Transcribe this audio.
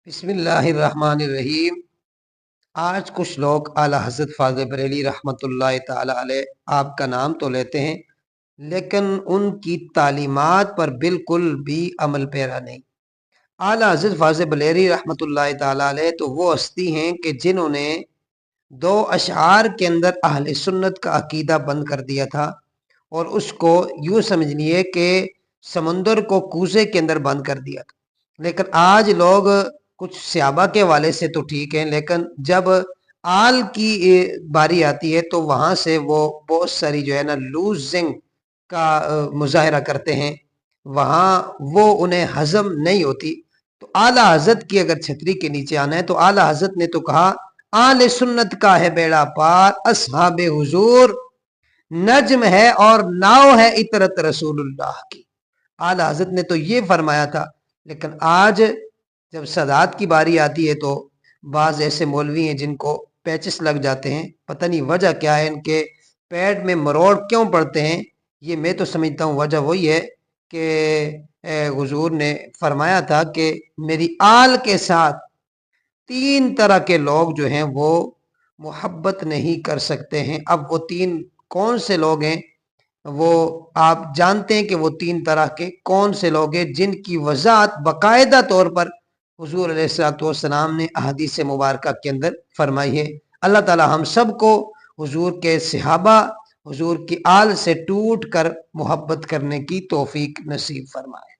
बिस्मिल्लाहिर्रहमानिर्रहीम। आज कुछ लोग आला हज़रत फ़ाज़िल बरेली रहमतुल्लाहि ताला अलैह आपका नाम तो लेते हैं, लेकिन उनकी तालीमात पर बिल्कुल भी अमल पैरा नहीं। आला हज़रत फ़ाज़िल बरेली रहमतुल्लाहि ताला अलैह तो वो हस्ती हैं कि जिन्होंने दो अशआर के अंदर अहले सुन्नत का अकीदा बंद कर दिया था और उसको यूँ समझिए कि समुंदर को कूजे के अंदर बंद कर दिया था। लेकिन आज लोग कुछ सहाबा के वाले से तो ठीक है, लेकिन जब आल की बारी आती है तो वहां से वो बहुत सारी जो है ना लूजिंग का मुजाहरा करते हैं, वहां वो उन्हें हजम नहीं होती। तो आला हजरत की अगर छतरी के नीचे आना है तो आला हजरत ने तो कहा आले सुन्नत का है बेड़ा पार, असहाबे हुजूर नज्म है और नाव है इतरत रसूलुल्लाह की। आला हजरत ने तो ये फरमाया था। लेकिन आज जब सदात की बारी आती है तो बाज ऐसे मौलवी हैं जिनको पैचिस लग जाते हैं, पता नहीं वजह क्या है, इनके पेट में मरोड़ क्यों पड़ते हैं। ये मैं तो समझता हूँ वजह वही है कि हुजूर ने फरमाया था कि मेरी आल के साथ तीन तरह के लोग जो हैं वो मोहब्बत नहीं कर सकते हैं। अब वो तीन कौन से लोग हैं, वो आप जानते हैं कि वो तीन तरह के कौन से लोग हैं जिनकी वजाहत बाकायदा तौर पर हुजूर अलैहिस्सलाम ने अहादीस मुबारका के अंदर फरमाई है। अल्लाह ताला हम सब को हुजूर के सहाबा, हुजूर की आल से टूट कर मोहब्बत करने की तौफीक नसीब फरमाए।